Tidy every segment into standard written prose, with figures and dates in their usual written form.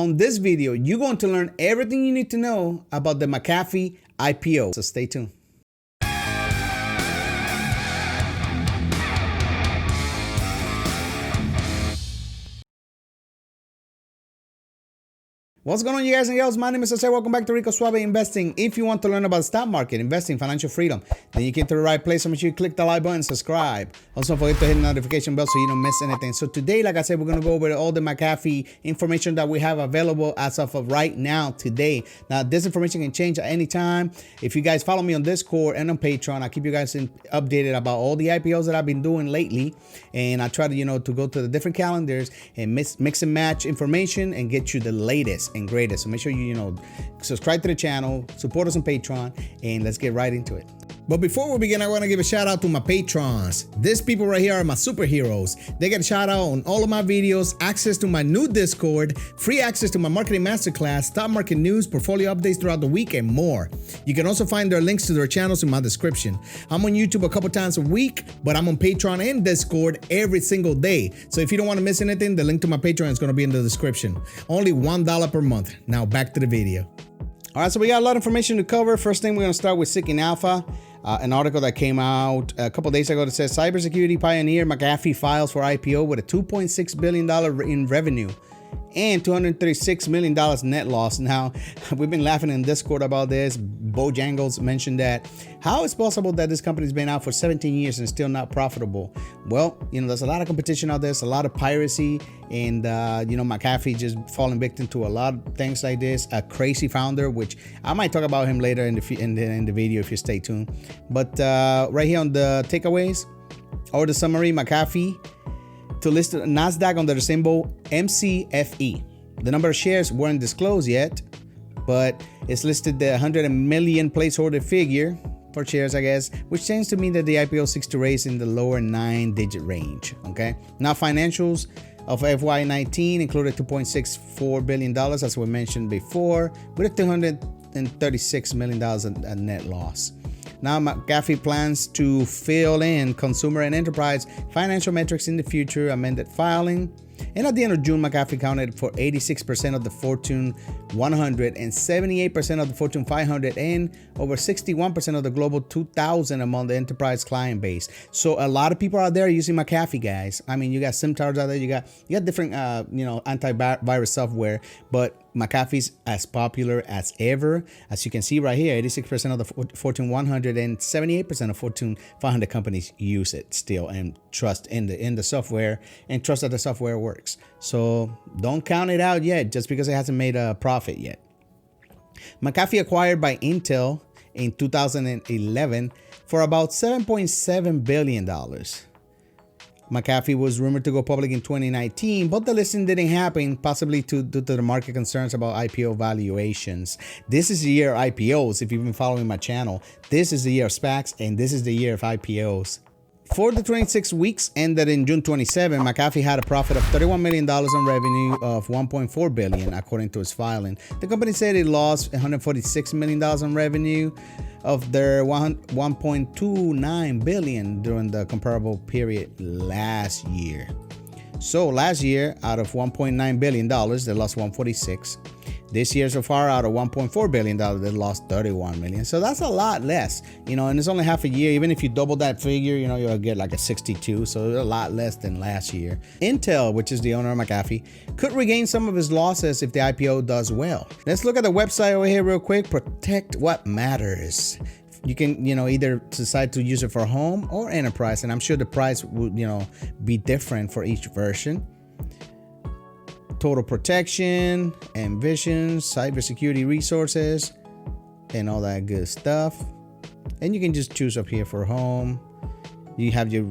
On this video, you're going to learn everything you need to know about the McAfee IPO. So stay tuned. What's going on, you guys and girls? My name is Jose. Welcome back to Rico Suave Investing. If you want to learn about the stock market, investing, financial freedom, then you came to the right place. So make sure you click the like button, subscribe. Also, don't forget to hit the notification bell so you don't miss anything. So today, like I said, we're going to go over all the McAfee information that we have available as of right now today. Now, this information can change at any time. If you guys follow me on Discord and on Patron, I keep you guys updated about all the IPOs that I've been doing lately. And I try to, to go to the different calendars and mix and match information and get you the latest and greatest. So make sure you subscribe to the channel, support us on Patreon, and let's get right into it. But before we begin, I want to give a shout out to my patrons. These people right here are my superheroes. They get a shout out on all of my videos, access to my new Discord, free access to my marketing masterclass, stock market news, portfolio updates throughout the week, and more. You can also find their links to their channels in my description. I'm on YouTube a couple times a week, but I'm on Patreon and Discord every single day. So if you don't want to miss anything, the link to my Patreon is going to be in the description. Only $1 per month. Now back to the video. All right, so we got a lot of information to cover. First thing, we're going to start with Seeking Alpha. An article that came out a couple days ago that says cybersecurity pioneer McAfee files for IPO with a $2.6 billion in revenue and $236 million net loss. Now, we've been laughing in Discord about this. Bojangles mentioned that. How is it possible that this company's been out for 17 years and still not profitable? Well, there's a lot of competition out there. There's a lot of piracy. And, McAfee just falling victim to a lot of things like this. A crazy founder, which I might talk about him later in the video if you stay tuned. But right here on the takeaways or the summary, McAfee to list NASDAQ under the symbol MCFE. The number of shares weren't disclosed yet, but it's listed the 100 million placeholder figure for shares, I guess, which tends to mean that the IPO seeks to raise in the lower 9-digit range. Okay. Now, financials of FY19 included $2.64 billion, as we mentioned before, with a $236 million net loss. Now, McAfee plans to fill in consumer and enterprise financial metrics in the future, amended filing. And at the end of June, McAfee accounted for 86% of the Fortune 100 and 78% of the Fortune 500 and over 61% of the Global 2000 among the enterprise client base. So a lot of people out there using McAfee, guys. I mean, you got SIM cards out there. You got different, antivirus software, but McAfee's as popular as ever. As you can see right here, 86% of the Fortune 100 and 78% of Fortune 500 companies use it still and trust in the software and trust that the software works. So don't count it out yet just because it hasn't made a profit yet. McAfee acquired by Intel in 2011 for about $7.7 billion. McAfee was rumored to go public in 2019, but the listing didn't happen, possibly due to the market concerns about IPO valuations. This is the year of IPOs. If you've been following my channel, this is the year of SPACs, and this is the year of IPOs. For the 26 weeks ended in June 27, McAfee had a profit of $31 million on revenue of $1.4 billion, according to its filing. The company said it lost $146 million on revenue of their $1.29 billion during the comparable period last year. So last year, out of $1.9 billion, they lost $146. This year so far, out of $1.4 billion, they lost $31 million. So that's a lot less, and it's only half a year. Even if you double that figure, you'll get like a 62. So a lot less than last year. Intel, which is the owner of McAfee, could regain some of his losses if the IPO does well. Let's look at the website over here real quick. Protect what matters. You can, either decide to use it for home or enterprise. And I'm sure the price would, be different for each version. Total protection, ambitions, cybersecurity resources, and all that good stuff. And you can just choose up here for home. You have your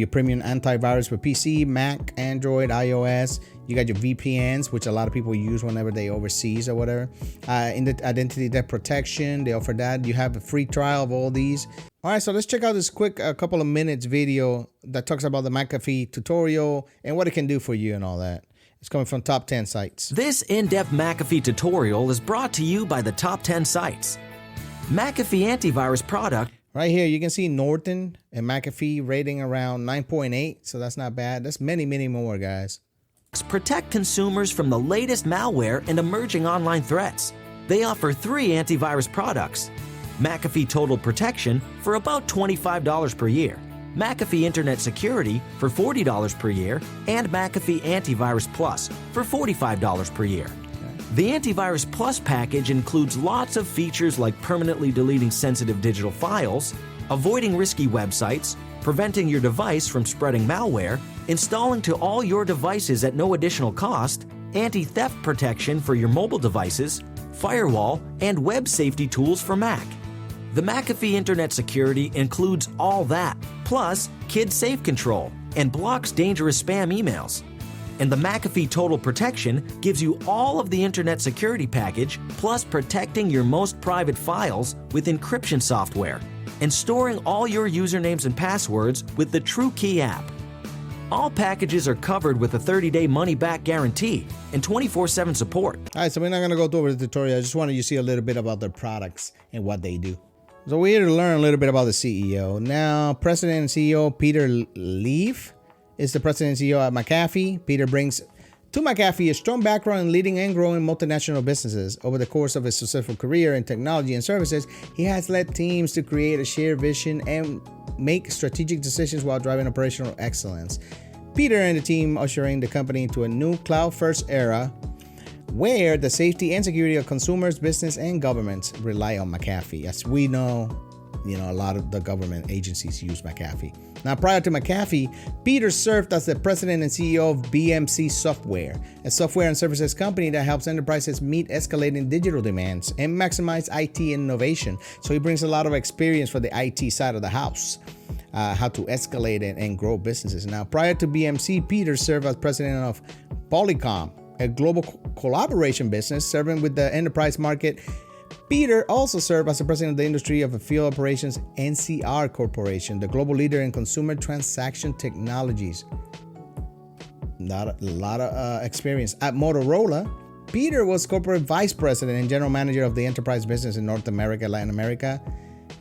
premium antivirus for PC, Mac, Android, iOS. You got your VPNs, which a lot of people use whenever they overseas or whatever. In the identity theft protection, they offer that. You have a free trial of all these. All right, so let's check out this quick couple of minutes video that talks about the McAfee tutorial and what it can do for you and all that. It's coming from top 10 sites. This in-depth McAfee tutorial is brought to you by the top 10 sites. McAfee antivirus product. Right here, you can see Norton and McAfee rating around 9.8. So that's not bad. There's many, many more, guys. protect consumers from the latest malware and emerging online threats. They offer 3 antivirus products: McAfee Total Protection for about $25 per year, McAfee Internet Security for $40 per year, and McAfee Antivirus Plus for $45 per year. The Antivirus Plus package includes lots of features like permanently deleting sensitive digital files, avoiding risky websites, preventing your device from spreading malware, installing to all your devices at no additional cost, anti-theft protection for your mobile devices, firewall, and web safety tools for Mac. The McAfee Internet Security includes all that, plus Kid Safe Control, and blocks dangerous spam emails. And the McAfee Total Protection gives you all of the Internet Security package, plus protecting your most private files with encryption software, and storing all your usernames and passwords with the TrueKey app. All packages are covered with a 30-day money-back guarantee and 24/7 support. All right, so we're not going to go through the tutorial. I just wanted you to see a little bit about their products and what they do. So we're here to learn a little bit about the CEO. Now, President and CEO Peter Leaf is the President and CEO at McAfee. Peter brings to McAfee a strong background in leading and growing multinational businesses. Over the course of his successful career in technology and services, he has led teams to create a shared vision and make strategic decisions while driving operational excellence. Peter and the team ushering the company into a new cloud-first era where the safety and security of consumers, business, and governments rely on McAfee. As we know, a lot of the government agencies use McAfee. Now, prior to McAfee, Peter served as the president and CEO of BMC Software, a software and services company that helps enterprises meet escalating digital demands and maximize IT innovation. So he brings a lot of experience for the IT side of the house, how to escalate and grow businesses. Now, prior to BMC, Peter served as president of Polycom, a global collaboration business serving with the enterprise market. Peter also served as the president of the industry of field operations NCR Corporation, the global leader in consumer transaction technologies. Not a lot of experience. At Motorola, Peter was corporate vice president and general manager of the enterprise business in North America, Latin America,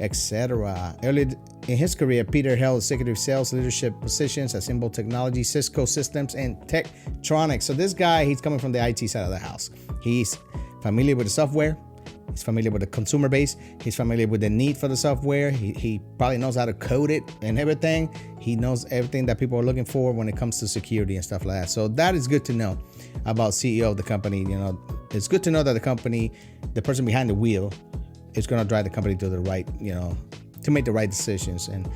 etc. Early in his career, Peter held executive sales leadership positions at Symbol Technology, Cisco Systems, and Tektronix. So this guy, he's coming from the IT side of the house. He's familiar with the software. He's familiar with the consumer base. He's familiar with the need for the software. He probably knows how to code it and everything. He knows everything that people are looking for when it comes to security and stuff like that. So that is good to know about CEO of the company. It's good to know that the company, the person behind the wheel, is going to drive the company to the right, to make the right decisions and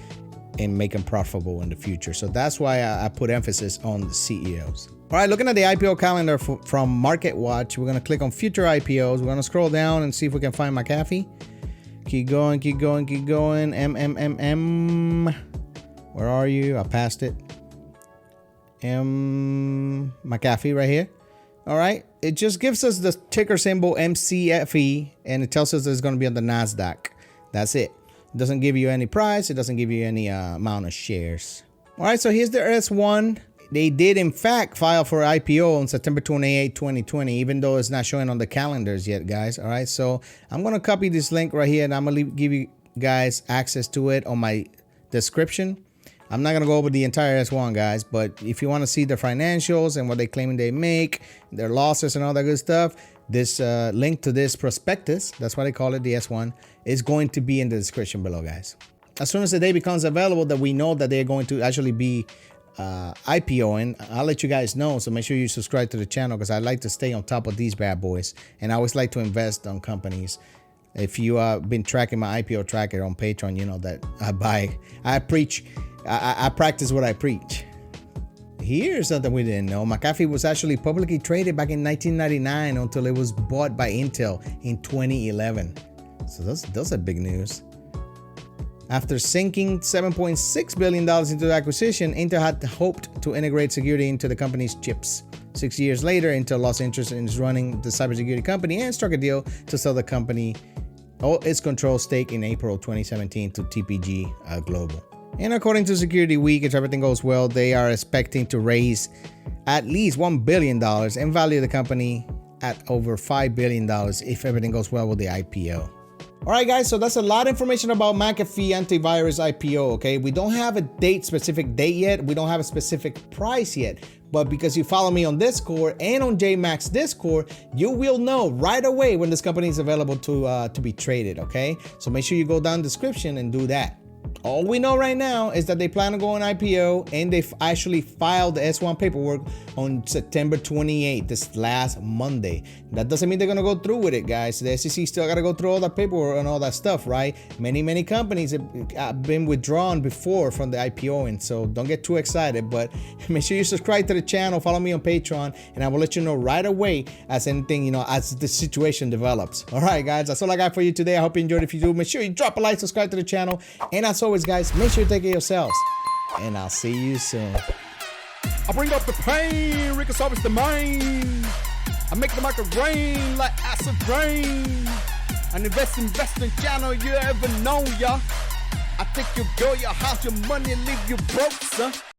make them profitable in the future. So that's why I put emphasis on the CEOs. All right, looking at the IPO calendar from MarketWatch, we're going to click on future IPOs. We're going to scroll down and see if we can find McAfee. Keep going. Where are you? I passed it. McAfee right here. All right. It just gives us the ticker symbol MCFE, and it tells us that it's going to be on the NASDAQ. That's it. It doesn't give you any price. It doesn't give you any amount of shares. All right, so here's the S1. They did, in fact, file for IPO on September 28, 2020, even though it's not showing on the calendars yet, guys. All right, so I'm going to copy this link right here, and I'm going to give you guys access to it on my description. I'm not going to go over the entire S1, guys, but if you want to see the financials and what they claim they make, their losses and all that good stuff, this link to this prospectus, that's why they call it the S1, is going to be in the description below, guys. As soon as the day becomes available that we know that they're going to actually be IPOing, I'll let you guys know. So make sure you subscribe to the channel, because I like to stay on top of these bad boys, and I always like to invest on companies. If you have been tracking my IPO tracker on Patron, you know that I practice what I preach. Here's something we didn't know. McAfee was actually publicly traded back in 1999 until it was bought by Intel in 2011. So those are big news. After sinking $7.6 billion into the acquisition, Intel had hoped to integrate security into the company's chips. 6 years later, Intel lost interest in running the cybersecurity company and struck a deal to sell the company all its control stake in April 2017 to TPG Global. And according to Security Week, if everything goes well, they are expecting to raise at least $1 billion and value the company at over $5 billion if everything goes well with the IPO. All right, guys, so that's a lot of information about McAfee Antivirus IPO, okay? We don't have a specific date yet. We don't have a specific price yet. But because you follow me on Discord and on JMax Discord, you will know right away when this company is available to be traded, okay? So make sure you go down the description and do that. All we know right now is that they plan to go on IPO, and they've actually filed the S1 paperwork on September 28th, this last Monday. That doesn't mean they're gonna go through with it, guys. The SEC still gotta go through all that paperwork and all that stuff, right? Many companies have been withdrawn before from the IPO, and so don't get too excited, but make sure you subscribe to the channel, follow me on Patreon, and I will let you know right away as anything, you know, as the situation develops. All right, guys, that's all I got for you today. I hope you enjoyed. If you do, make sure you drop a like, subscribe to the channel, and as always, guys, make sure you take care of yourselves, and I'll see you soon. I bring up the pain, Rico's always the main. I make the market rain like acid rain. An investing channel you ever known, ya. I think you'll go your house, your money, leave you broke, son.